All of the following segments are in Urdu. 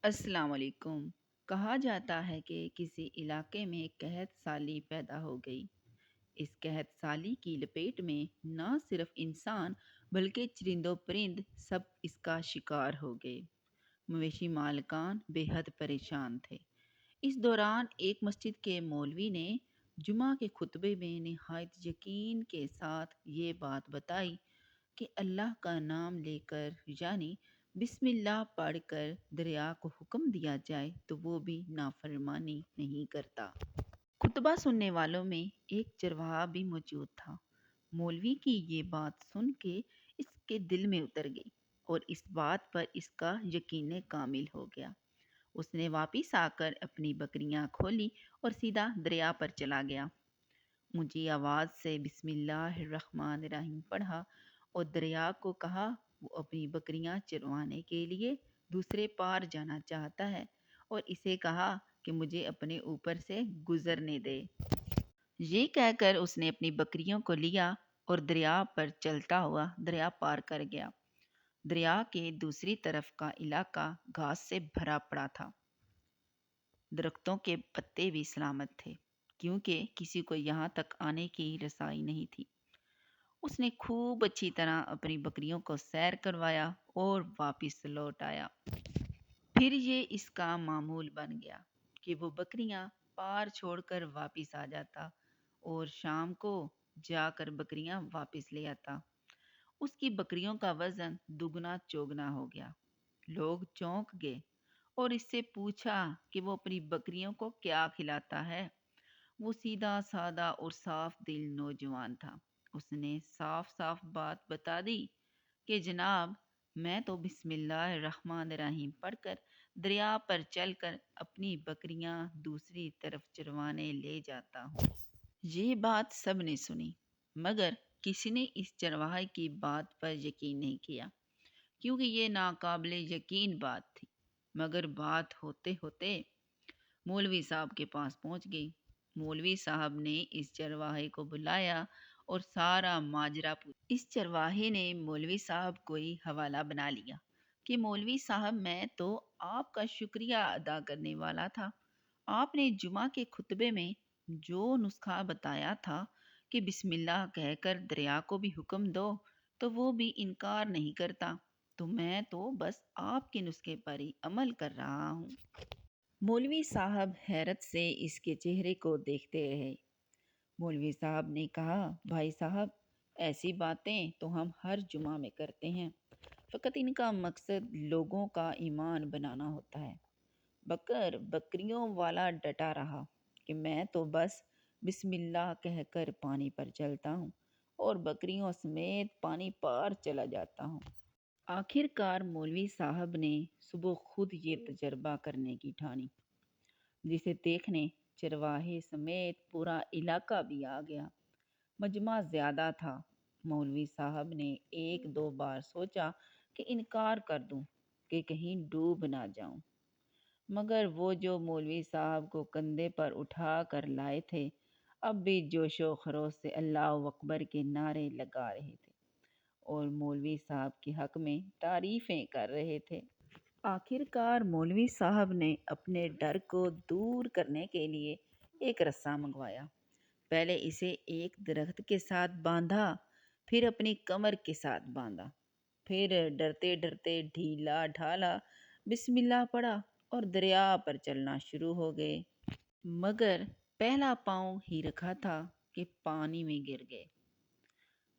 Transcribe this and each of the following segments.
السلام علیکم۔ کہا جاتا ہے کہ کسی علاقے میں قحط سالی پیدا ہو گئی۔ اس قحط سالی کی لپیٹ میں نہ صرف انسان بلکہ چرند و پرند سب اس کا شکار ہو گئے۔ مویشی مالکان بے حد پریشان تھے۔ اس دوران ایک مسجد کے مولوی نے جمعہ کے خطبے میں نہایت یقین کے ساتھ یہ بات بتائی کہ اللہ کا نام لے کر یعنی بسم اللہ پڑھ کر دریا کو حکم دیا جائے تو وہ بھی نافرمانی نہیں کرتا۔ خطبہ سننے والوں میں ایک چرواہا بھی موجود تھا۔ مولوی کی یہ بات سن کے اس کے دل میں اتر گئی اور اس بات پر اس کا یقین کامل ہو گیا۔ اس نے واپس آ کر اپنی بکریاں کھولی اور سیدھا دریا پر چلا گیا۔ اونچی آواز سے بسم اللہ الرحمن الرحیم پڑھا اور دریا کو کہا وہ اپنی بکریاں چروانے کے لیے دوسرے پار جانا چاہتا ہے اور اسے کہا کہ مجھے اپنے اوپر سے گزرنے دے۔ یہ کہہ کر اس نے اپنی بکریوں کو لیا اور دریا پر چلتا ہوا دریا پار کر گیا۔ دریا کے دوسری طرف کا علاقہ گھاس سے بھرا پڑا تھا۔ درختوں کے پتے بھی سلامت تھے کیونکہ کسی کو یہاں تک آنے کی رسائی نہیں تھی۔ اس نے خوب اچھی طرح اپنی بکریوں کو سیر کروایا اور واپس لوٹ آیا۔ پھر یہ اس کا معمول بن گیا کہ وہ بکریاں پار چھوڑ کر واپس آ جاتا اور شام کو جا کر بکریاں واپس لے آتا۔ اس کی بکریوں کا وزن دگنا چوگنا ہو گیا۔ لوگ چونک گئے اور اس سے پوچھا کہ وہ اپنی بکریوں کو کیا کھلاتا ہے۔ وہ سیدھا سادہ اور صاف دل نوجوان تھا۔ اس نے صاف صاف بات بتا دی کہ جناب میں تو بسم اللہ الرحمن الرحیم پڑھ کر دریا پر چل کر اپنی بکریاں دوسری طرف چروانے لے جاتا ہوں۔ یہ بات سب نے سنی مگر کسی نے اس چرواہے کی بات پر یقین نہیں کیا کیونکہ یہ ناقابل یقین بات تھی۔ مگر بات ہوتے ہوتے مولوی صاحب کے پاس پہنچ گئی۔ مولوی صاحب نے اس چرواہے کو بلایا اور سارا ماجرا پوچھا۔ اس چرواہے نے مولوی صاحب کو ہی حوالہ بنا لیا کہ مولوی صاحب میں تو آپ کا شکریہ ادا کرنے والا تھا۔ آپ نے جمعہ کے خطبے میں جو نسخہ بتایا تھا کہ بسم اللہ کہہ کر دریا کو بھی حکم دو تو وہ بھی انکار نہیں کرتا، تو میں تو بس آپ کے نسخے پر ہی عمل کر رہا ہوں۔ مولوی صاحب حیرت سے اس کے چہرے کو دیکھتے رہے۔ مولوی صاحب نے کہا بھائی صاحب ایسی باتیں تو ہم ہر جمعہ میں کرتے ہیں، فقط ان کا مقصد لوگوں کا ایمان بنانا ہوتا ہے۔ بکریوں والا ڈٹا رہا کہ میں تو بس بسم اللہ کہہ کر پانی پر چلتا ہوں اور بکریوں سمیت پانی پار چلا جاتا ہوں۔ آخر کار مولوی صاحب نے صبح خود یہ تجربہ کرنے کی ٹھانی، جسے دیکھنے چرواہے سمیت پورا علاقہ بھی آ گیا۔ مجمع زیادہ تھا۔ مولوی صاحب نے ایک دو بار سوچا کہ انکار کر دوں کہ کہیں ڈوب نہ جاؤں، مگر وہ جو مولوی صاحب کو کندھے پر اٹھا کر لائے تھے اب بھی جوش و خروش سے اللہ اکبر کے نعرے لگا رہے تھے اور مولوی صاحب کے حق میں تعریفیں کر رہے تھے۔ آخر کار مولوی صاحب نے اپنے ڈر کو دور کرنے کے لیے ایک رسہ منگوایا۔ پہلے اسے ایک درخت کے ساتھ باندھا، پھر اپنی کمر کے ساتھ باندھا، پھر ڈرتے ڈرتے ڈھیلا ڈھالا بسم اللہ پڑھا اور دریا پر چلنا شروع ہو گئے۔ مگر پہلا پاؤں ہی رکھا تھا کہ پانی میں گر گئے۔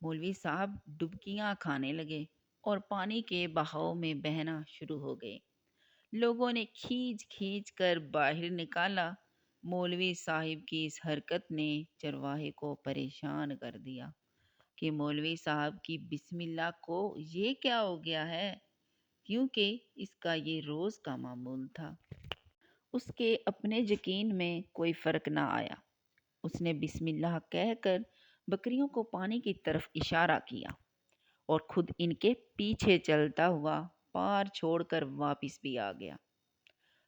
مولوی صاحب ڈبکیاں کھانے لگے اور پانی کے بہاؤ میں بہنا شروع ہو گئے۔ لوگوں نے کھینچ کھینچ کر باہر نکالا۔ مولوی صاحب کی اس حرکت نے چرواہے کو پریشان کر دیا کہ مولوی صاحب کی بسم اللہ کو یہ کیا ہو گیا ہے، کیونکہ اس کا یہ روز کا معمول تھا۔ اس کے اپنے یقین میں کوئی فرق نہ آیا۔ اس نے بسم اللہ کہہ کر بکریوں کو پانی کی طرف اشارہ کیا اور خود ان کے پیچھے چلتا ہوا پار چھوڑ کر واپس بھی آ گیا۔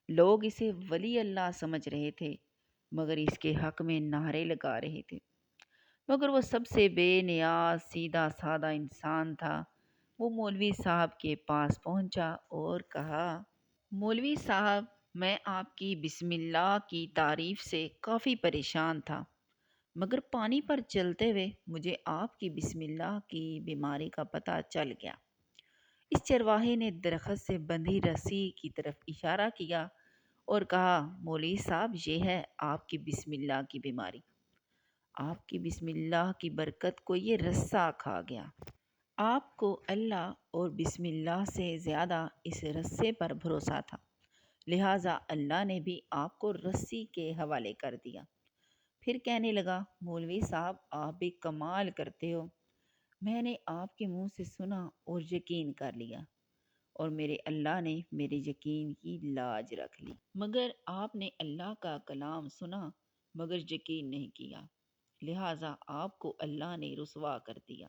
لوگ اسے ولی اللہ سمجھ رہے تھے مگر اس کے حق میں نعرے لگا رہے تھے۔ مگر وہ سب سے بے نیاز سیدھا سادہ انسان تھا۔ وہ مولوی صاحب کے پاس پہنچا اور کہا مولوی صاحب، میں آپ کی بسم اللہ کی تعریف سے کافی پریشان تھا، مگر پانی پر چلتے ہوئے مجھے آپ کی بسم اللہ کی بیماری کا پتہ چل گیا۔ اس چرواہے نے درخت سے بندھی رسی کی طرف اشارہ کیا اور کہا، مولوی صاحب، یہ ہے آپ کی بسم اللہ کی بیماری۔ آپ کی بسم اللہ کی برکت کو یہ رسہ کھا گیا۔ آپ کو اللہ اور بسم اللہ سے زیادہ اس رسے پر بھروسہ تھا، لہٰذا اللہ نے بھی آپ کو رسی کے حوالے کر دیا۔ پھر کہنے لگا، مولوی صاحب، آپ بھی کمال کرتے ہو۔ میں نے آپ کے منہ سے سنا اور یقین کر لیا، اور میرے اللہ نے میرے یقین کی لاج رکھ لی۔ مگر آپ نے اللہ کا کلام سنا مگر یقین نہیں کیا، لہٰذا آپ کو اللہ نے رسوا کر دیا۔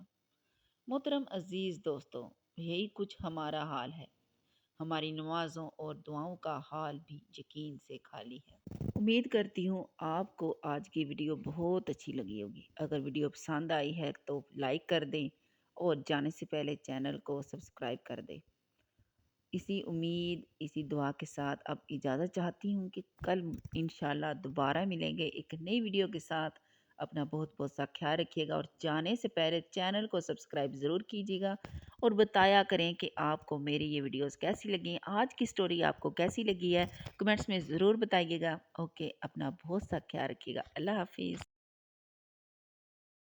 محترم عزیز دوستو، یہی کچھ ہمارا حال ہے۔ ہماری نمازوں اور دعاؤں کا حال بھی یقین سے خالی ہے۔ امید کرتی ہوں آپ کو آج کی ویڈیو بہت اچھی لگی ہوگی۔ اگر ویڈیو پسند آئی ہے تو لائک کر دیں اور جانے سے پہلے چینل کو سبسکرائب کر دیں۔ اسی امید، اسی دعا کے ساتھ اب اجازت چاہتی ہوں کہ کل انشاءاللہ دوبارہ ملیں گے ایک نئی ویڈیو کے ساتھ۔ اپنا بہت بہت سا خیال رکھیے گا اور جانے سے پہلے چینل کو سبسکرائب ضرور کیجیے گا اور بتایا کریں کہ آپ کو میری یہ ویڈیوز کیسی لگیں، آج کی سٹوری آپ کو کیسی لگی ہے، کمنٹس میں ضرور بتائیے گا۔ اوکے، اپنا بہت سا خیال رکھیے گا۔ اللہ حافظ۔